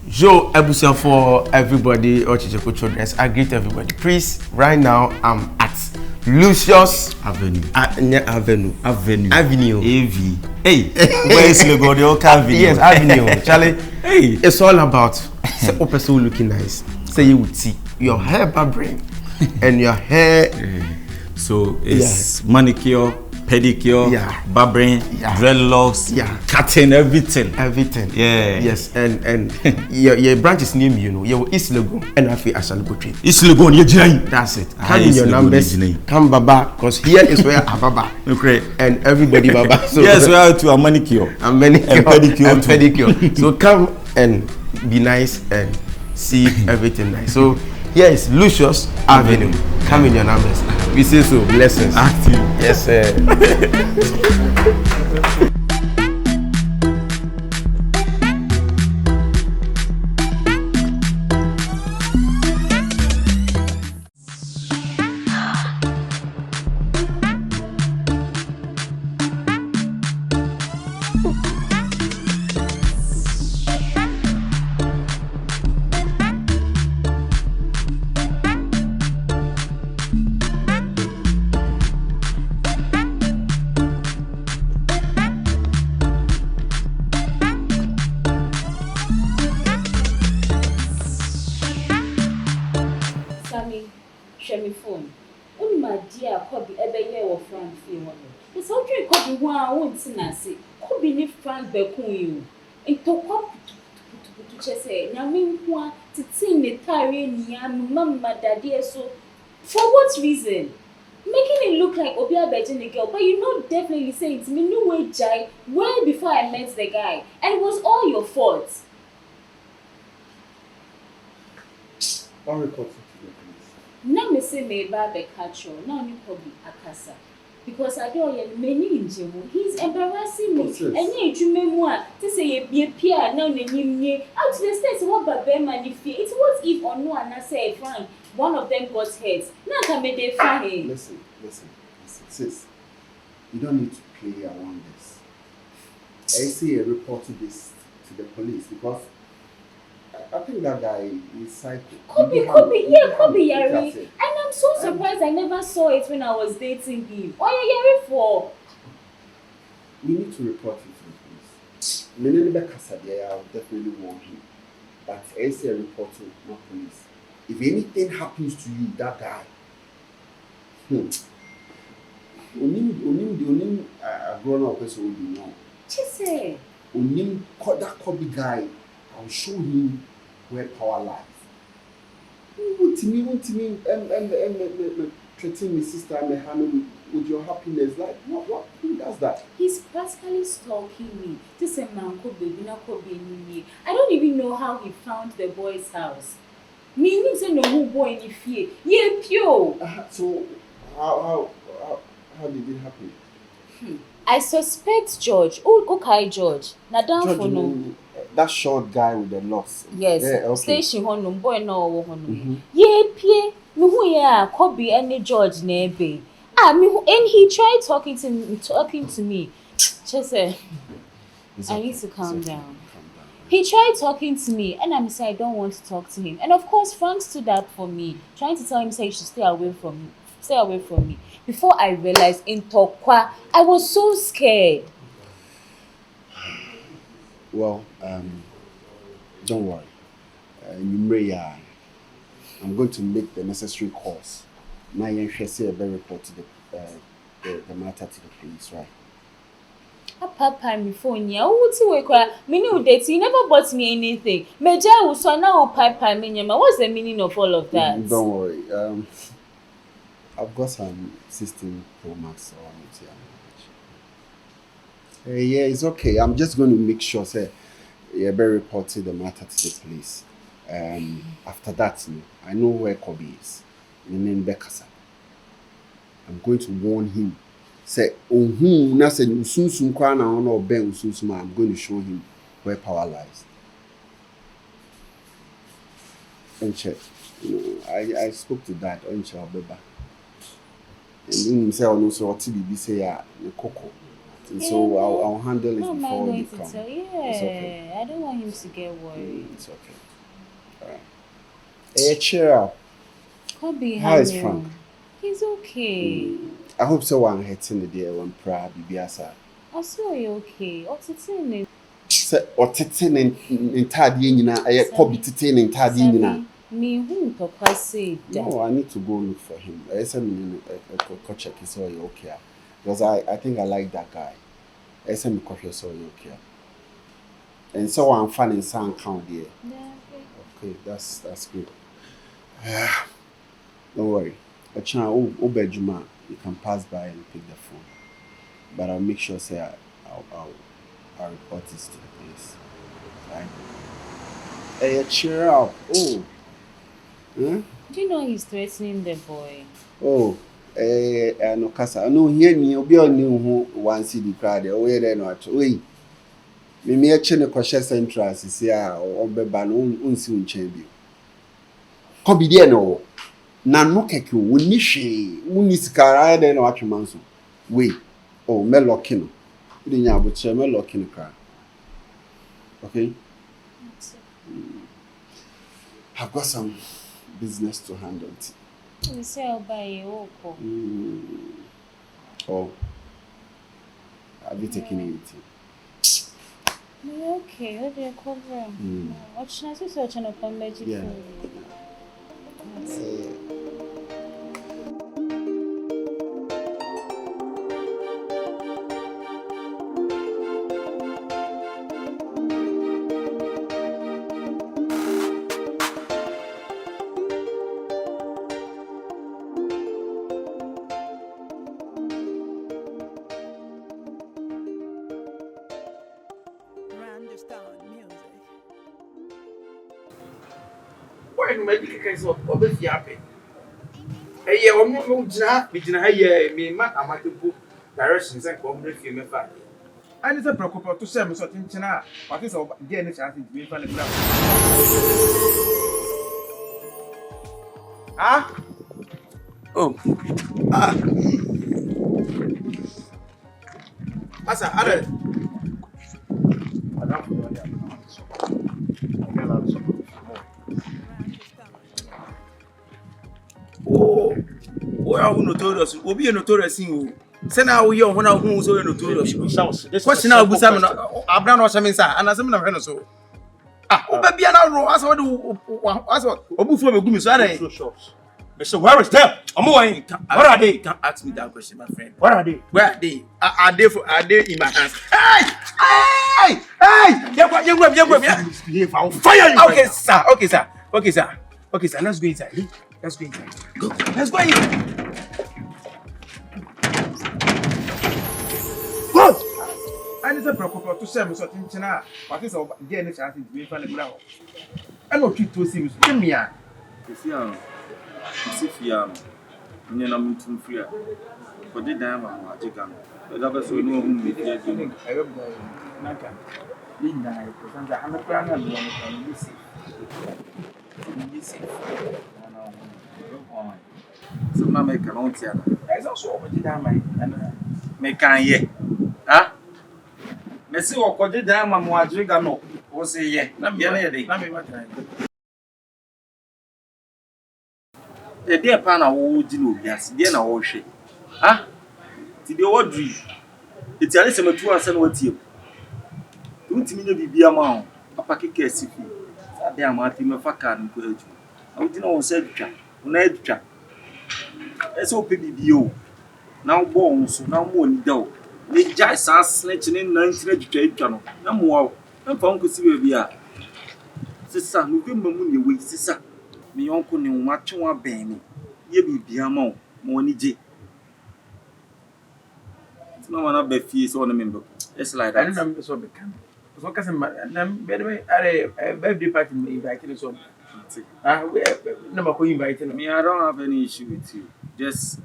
Joe Ebusia for everybody, Ochicheko children. I greet everybody. Please, right now I'm at Lucious Avenue. Avenue. AV. Hey, where is Legon? Yes, Avenue. Charlie, hey, it's all about say person looking nice. Say you would see your hair barbering and your hair. So it's manicure, pedicure, barbering, dreadlocks, cutting, everything. Yeah. Yes, and your branch is named, you know, your East Legon and I feel I shall go trade. East Legon, that's it. Come in your numbers. Come Baba, because here is where Baba. Okay. And everybody Baba. So yes, we are to a manicure. And pedicure. So come and be nice and see everything nice. So here is Lucious Avenue. Come in your numbers. We say so. Blessings. Active. Yes, sir. Kobby ebe ye wo Frank fi ho no. It's how dream Kobby ho a won ti na se. Kobby ni Frank be kun yi o. Entokwa putu chese nyame nko a titi ne tare ni am mama dade so. For what reason? Making it look like Obi Abeji the girl, but you know definitely saying to me no way Jai way before I met the guy, and it was all your fault. I'll report it to the police. Now me say me ba be catch you. Now you Kobby akasa. Because I don't hear many in Jemu. He's embarrassing me. And you remember to say ye be Pierre now the new out to the states what babe manifest. It's what if or no and I say Frank, one of them got hurt. Now can me they find. Listen. Sis, you don't need to play around this. I say I reported this to the police because I think that guy is psycho. Kobby, Yari. And I'm so surprised I never saw it when I was dating him. What are you Yari for? We need to report it to the police. I'll definitely warn him. But I say I report to not police. If anything happens to you, that guy, Onim a grown up person will be wrong. Chise. Onim that Kobby guy, I'll show him where power lies. Want me, treating my sister and my hand with your happiness. Like, what? Who does that? He's practically stalking me. This a man Kobby, not Kobby. I don't even know how he found the boy's house. Me say no who boy in the fear. Yeah, pure. So, how did it happen? I suspect George. Oh, okay, George. Now down George, for no. That short guy with the locks. Yes. Yeah, okay. Station honum boy no honum. Yeah, pie. Me who ya Kobby any George nebe. And he tried talking to me. Just say, I need to calm down. He tried talking to me, and I'm saying I don't want to talk to him. And of course, Frank stood up for me, trying to tell him say he should stay away from me. Before I realized in Tokwa, I was so scared. Well, don't worry. I'm going to make the necessary calls. Now you should say a very report to the matter to the police, right? Papa, me phone ya. What's it work? Me no date. You never bought me anything. Meja uso na o papa me. What's the meaning of all of that? Don't worry. I've got some 16 Pro Max on it here. Yeah, it's okay. I'm just going to make sure, say, you better report the matter to the police. After that, I know where Kobby is. And then Bekasa. I'm going to warn him. Say, I'm going to show him where power lies. And check. I spoke to that on Chabeba. And then say, I know so what TBB say, Coco. And Yeah, so I'll handle it how am I before going you to come. tell? It's okay. Yeah, I don't want him to get worried. It's okay. All right. Hey, cheer up. Kobby, How is Frank? He's okay. I hope so. One hitting the day one proud BBSA. I saw you okay. What's it in? Or titting in Tadina, I Kobby titting in Tadina. Me who Papa said that. No, I need to go look for him. I said, go check his all okay. Because I think I like that guy. I said, me coffee so okay. And so I'm finding some count there. Yeah, Okay, that's good. Don't worry. A chance, bedroom, you can pass by and pick the phone. But I'll make sure say I'll report this to the police. Right? Hey, cheer up. Oh. Huh? do you know he's threatening the boy? Oh. No kasa. No here ni obi oni hu one city crowd. Oh, here no acho. Oi. Me eche ne kwahye central sisi a obeba no unsi unchen bi. Kobby dey no. Na no keke woni hwe. Woni sikara dey no atweman so. Wait. Oh, me lucky no. You didn't have to me lucky no car. Okay? I've got some business to handle. You say I'll buy you. Oh. Have you taken anything? Okay, what do you cover? What's nice is such an open magic. Yeah. Why no make the case of obviously happy? Hey, yeah, I'm not going to be here. Me, my amateur directions and come with you, my father. I need a preoccupation to send me something tonight. What is our DNA chance to be funny? Ah? Oh. Ah. Asa, Ada. Oh, well, notorious. Will be a notorious in send out your one of who's so notorious. Question now, Busam, Abram or something, and as a friend so. Ah, baby, I know. As what do Obufu me gumi so are. Mr. Where is them? I'm going. What are they? Can't ask me that question, my friend. What are they? Where are they? Are they in my hands? Hey! Hey! Hey! You I'll fire you. Okay, sir. Okay, sir. Let's go inside. Let's go inside. Go. Let's go inside. Go. I need a preoccupation to send me something tonight. What is our DNA chance to be funny now? I know to see you. Give me a. If you are not free, for the dime, I'm taking. But I was so no whom we did. I hope Naka. Linda, because I'm a grand and so now make an own theatre. there's also over the dime and Make an ye. Ah? Messi or the dime, I'm watching. No, was a ye. Not me, the dear pana would do, yes, dear no shit. Ah? To the old dream. It's a lesson to us and what you. Don't mean be a man, a packet case if you. Damn, Martin, a facan and put. I didn't know said Ned Jack. Let's hope it be you. Now bones, now more dough. They just are snatching in 19 channel. No more. I'm found to see where we are. Sister, November moon, you wait, sister. Me uncle knew much more baby. Ye be a more money j. No one up fees on a member. It's like I that. remember so become. So, cousin, by the way, a birthday party me invited so. We never could invite Me, I don't have any issue with you. Just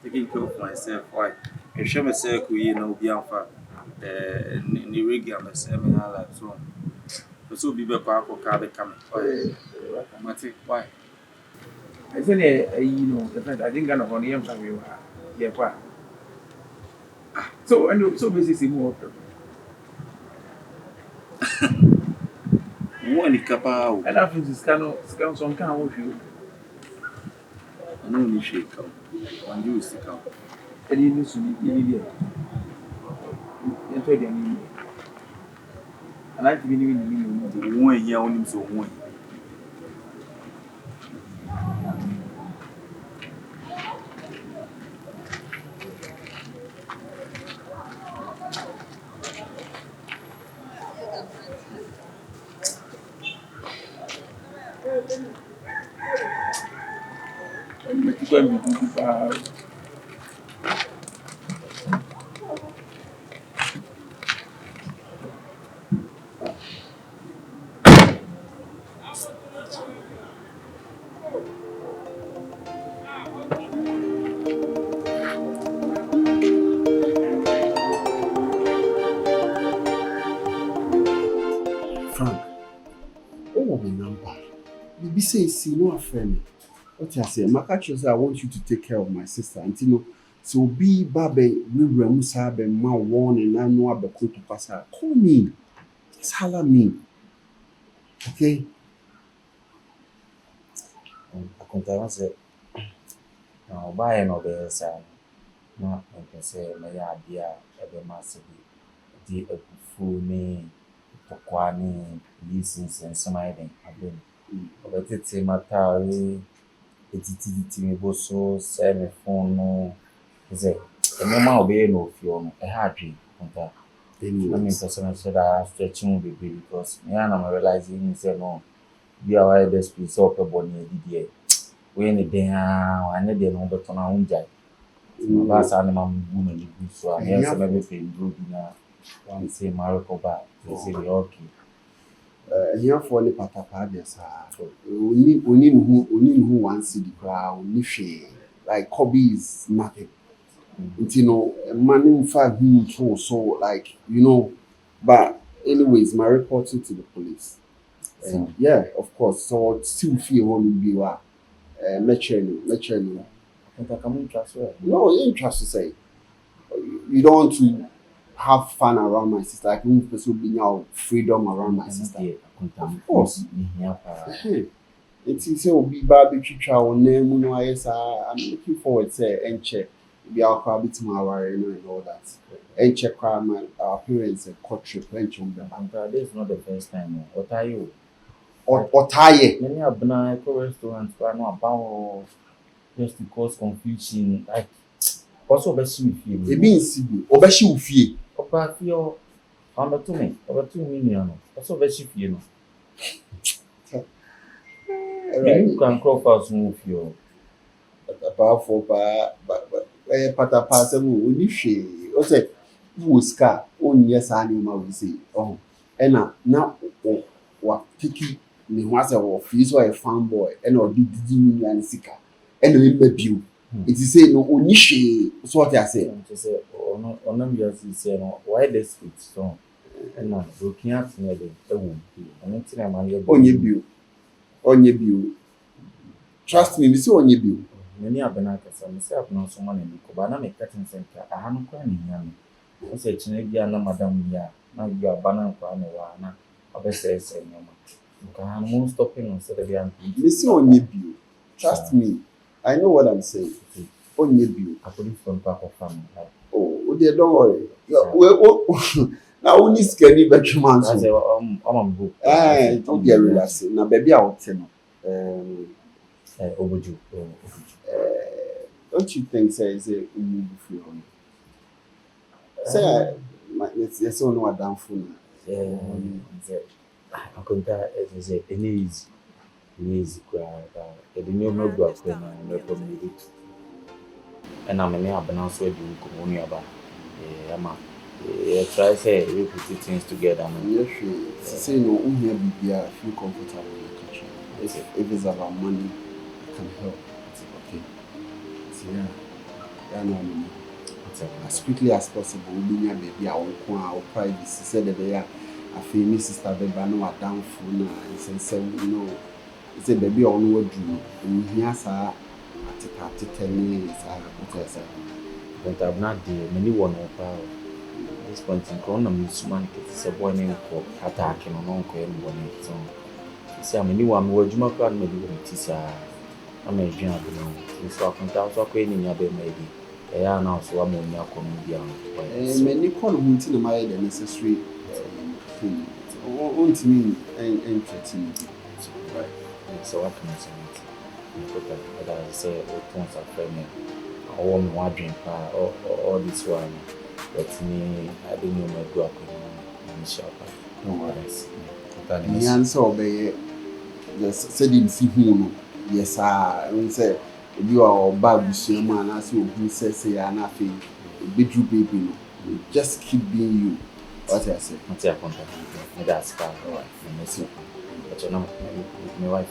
taking care of myself. Why? If she was say, you know, be on fire. The regular myself, I like so. So be back or car coming. Why? I said, you know, the fact I didn't get on him from you. Yeah, what? So and so basically more. One capa. And after this scan some kind of you. I know you shake out. And you stick out. And you need to be here. Enter the enemy. I like to be living The one here on him so one. Frank, oh my number. Maybe say see no friend. What you say? My catch say I want you to take care of my sister. And you know, so be babe we remusa be ma warning and no abeko to pass her. Call me. Just holler me. Okay? Akonta say na obaye no be say na nke say me ya dia e be massive di abufu ni tokwani license and something abem obetete matari etiti me boso say me phone no say e ma obe no fio no e ha dwi konta I mean personally said I stretching be because me and I'm realizing say no be our best piece of body dey when the day and the no but on unjai my boss and my woman the good so I yes maybe pay bro na one say Marco ba say okay Here for the patapa there sir. Oni who wants to the crowd only share. Like Kobby is nothing. You know, man in fact so like you know, but anyways, my reporting to the police. Yeah, of course. So still feel one will be what mentioning. I come trust well No, you ain't trust to say. You don't want to have fun around my sister. Like you person being out freedom around my sister. of course It's easy to be barbecue chow name no yes I'm looking forward to and check be our crowd bit tomorrow and all that. And check our parents a court trip and this is not the first time what are you or tie. many abna restaurants are not about just to cause confusion like also best you feel E be nsibu obeshi ufie. Opa fio amba to me no also best you feel no you can crawl fast move fio Apart for patapa semu oni hwe o say wo ska on yes ani ma we say oh ena na wa tiki ni ho ase wo free so a fanboy ena o didi ni ani sika ena we mabio it is say no oni hwe so what I say to say ono mi just say no why the street so ena looking at me dey ewu ono ti na man ye onye bio trust me say onye bio many abena kasa me say abena so man ni ko ba na me cutting center aha no kwa ni nya me o say chine bia na madam ya na bia abana kwa no wa na obese ese nyoma nka mo stopping on say bia me say onye bio trust me I know what I'm saying onye bio a police from back of family oh they don't worry na only scanny betchman so say book to get relax na baby a wote no oboju don't you think say move free on say yes on what down for na akonta say any easy kwa e dey no do akwa na no problem and I'm in abena so do ko ni aba ama try say we put things together man yes say no here bibia feel comfortable in the country if it's about money I can help it's okay so yeah no as quickly as possible we need baby our privacy said that they are I feel my sister be ba no down for na say you know say baby on what do we hear sa atita tell me sa what I say But I'm not there. Many one of this point in Corona, Miss Man, it's a boy named for attacking on Uncle and one. So, I'm a new one word you might call me with Tissa. I'm a young woman. It's talking to us, okay, in your bed, maybe. They are now so I'm on your comedian. Many call who to my the necessary thing. Won't mean interesting. Right. So, what can I say? But as I say, once I friend all my drink all this one. But me, I didn't know my go up in shop. No worries. The answer obey the said in Sihuno. Yes, I won't say you are bad, man, as you says, say, and I feel a bit you baby. Just keep being you. What I say, what's your contact? That's fine. All right, but you know, my wife.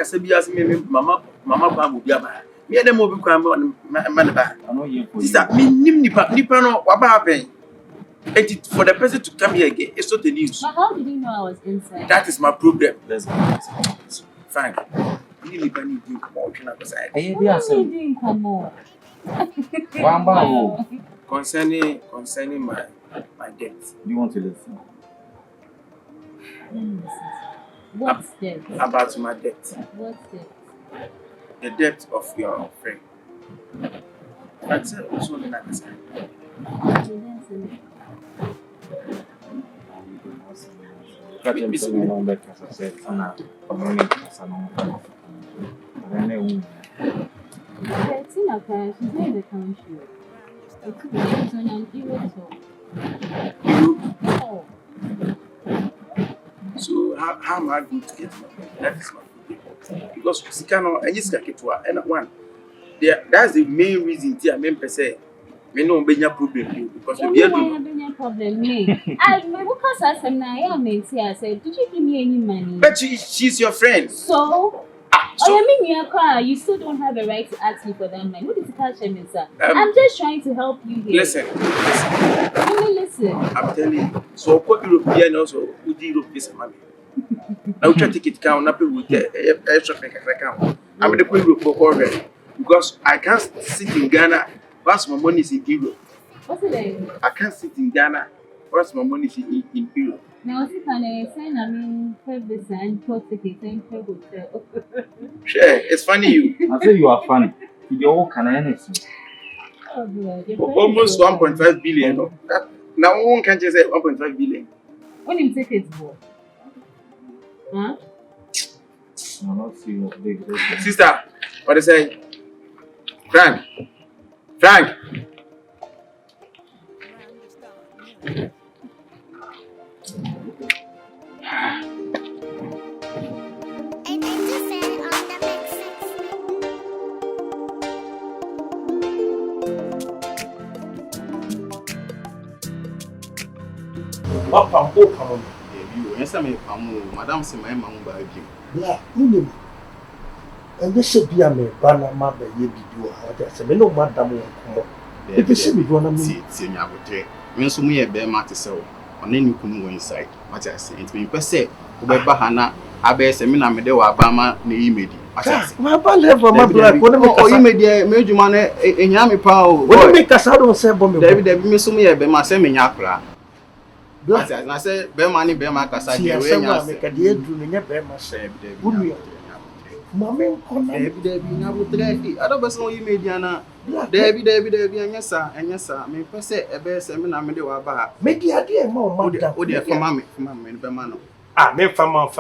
Sabias mama ba mo bia ba me dem obi kwa man ba sister me nim nipa no wa ba pen for the person to come here again it's not the news. But how did you know I was inside? That is my problem. Let's go. Fine. You nipa ni din come on na cause I didn't come on. Concerning my debt. Do you want to listen? What's debt? About my debt. What's debt? The debt of your friend. That's also the next time. So how am I going to get my money? That is my problem. Because Sikano and Yiskaketwa and one. That's the main reason I mean say me no benya problem because we are doing problem me. I because I said I said, did you give me any money? But she's your friend. So I mean you still don't have a right to ask me for that money. What is the catch me, sir? I'm just trying to help you here. Listen. Listen. I'm telling you. So what European also would Europe this money. Now try to take it down, not with the extra account. I'm the point Europe already. Because I can't sit in Ghana whilst my money is in Europe. What's the name? I can't sit in Ghana whilst my money is in Europe. Now, if I say, service and ticket and hotel. Sure, it's funny you. I say you are funny. You all can anything. Almost 1.5 billion. Now one can just say 1.5 billion. When you take it, huh? I'm not seeing big. Sister, what I say? Frank. Papa, oh, come on. You answer me, Madame, say my mom by you. Yeah, minimum. And this should be a me, Banner Mother, ye be do what I say, no madam will come up. If you see me, one of me, see, I would take. When so me a bear matter so, and then you couldn't go inside. What I say, it means per se, Bahana, I bear Semina Medeo Abama, Neimedi. My band ever, my black, or you made a major man in Yami Power. What make us out of Sabon, David, Miss me a bear, my semi-yakra. And I said, bear money, bear my casa, I make a dear doing a bear myself. Mamma, Debbie, I would ready. I don't know you made Diana. Debbie, and yes, sir, may per se a bear seminar Medeo Abba. Maybe I dear more, oh, dear, for mammy, Bemano. Ah, me fama.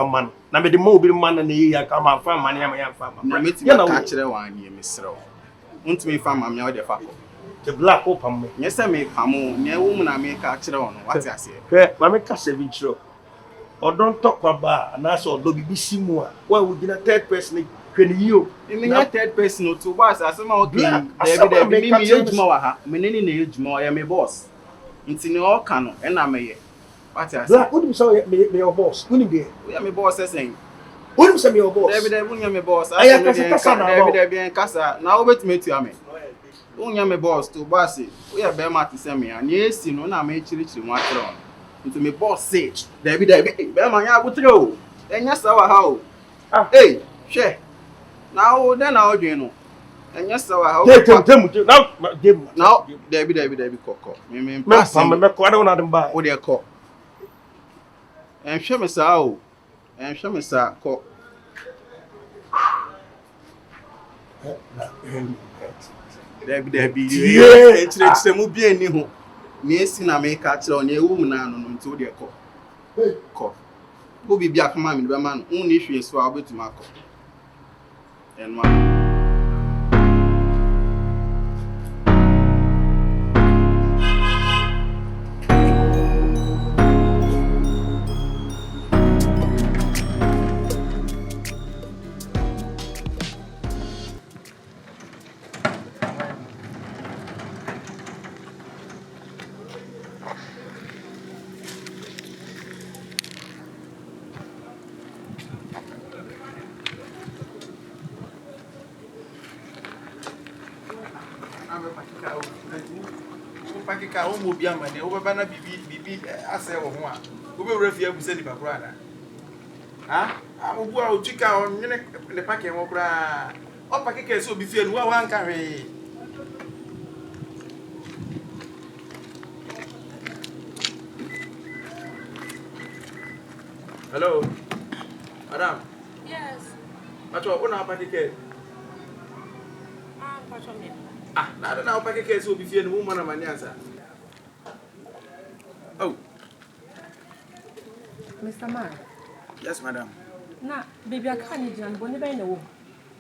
Na me de mo bi man na ye ya ka ma fama na ya fama. Na me ti ba ka kire wan ye mesrɛ. Untumi fama me o de fa ko. The black up am me. Nyɛ sɛ me pamo, nyɛ wo mu na me ka kire wo no. What you say? Hwɛ, ma me ka seven chiro. Odon tokwa ba na so odo bibi simu a. Wa wo gina third person hwɛ ni yo. Me nya third person to boss asema okay. David Me ye djuma wa ha. Me ne ye djuma wa ya me boss. Nti ne o ka no e na me ye. What you say? Black, what do you say me your boss? Who ni be? We ya me boss saying. Who do you say me your boss? David wunya me boss. Aya kasa na ba. David en kasa. Na obetime tu ame. Wunya me boss to boss. We ya be ma ti se me an esi no na me chirichiri mu atro. Nti me boss say, David be ma ya abutre o. Enya sawa ha o. Ah, hey, hwe. Na o den na o dwen no. Enya sawa ha o. Now, David kokko. Me pass me ko ada na dem ba. O de ko. En hwe me sa o. En hwe me sa ko. David yeah, it's mu bi ani ho. Me esi na me ka kire o na ewu mu na no no nti o de ko. Ko. Kobby bi akama me be ma no. Unni hwe so a obetuma ko. Enwa. Pakika o mo bia mane o baba na bibi ase wo ho a wo be wura fie abuse ni pakura na ha obu a o twika o nwene ne pake wo kura o pakika ese obi fie nu wa anka hwe hello madam yes macho una pakika pacho me ah na o pakika ese obi fie nu mo na mani ansa oh Mr. Man. Yes, madam. Nah, baby, I can't even go.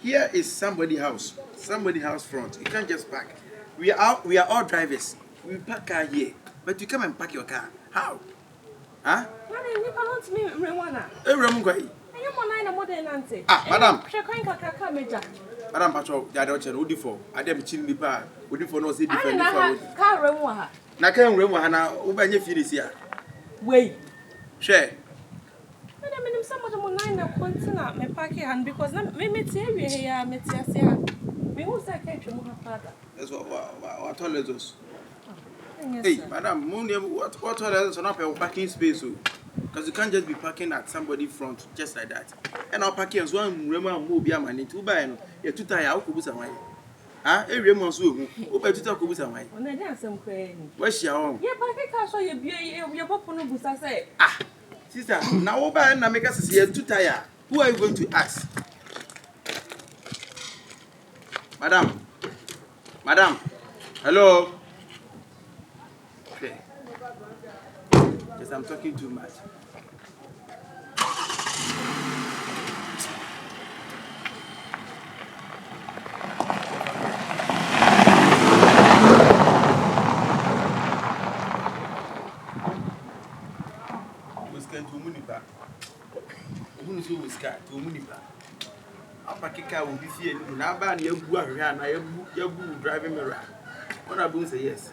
Here is somebody's house. Somebody's house front. You can't just park. We are all drivers. We park car here. But you come and park your car. How? Huh? Ah, madam. Madam Patrol, the other channel, Udifo. I dem chin nipa. Udifo no say different. Car remover. Na can remember na ubanye finish here. Wait. Share. I'm somewhat of mine continent, my parking hand because me material here, Metiasia. Me who say catch your father. That's what told us. Hey, madam, what told us not a parking space? Because you can't just be parking at somebody's front just like that. And our parking is one remember move your money to buy a two tire out of away. Ah, every month's room, open to talk with away. When I dance some crane. Where's your home? Yeah, but I can't show your papa no boots. I say, ah, sister, now over and make us see a two tire. Who are you going to ask? Madam, hello. Okay. Yes, I'm talking too much. Pakika will be here. Now, ban your driving me around. What I say yes.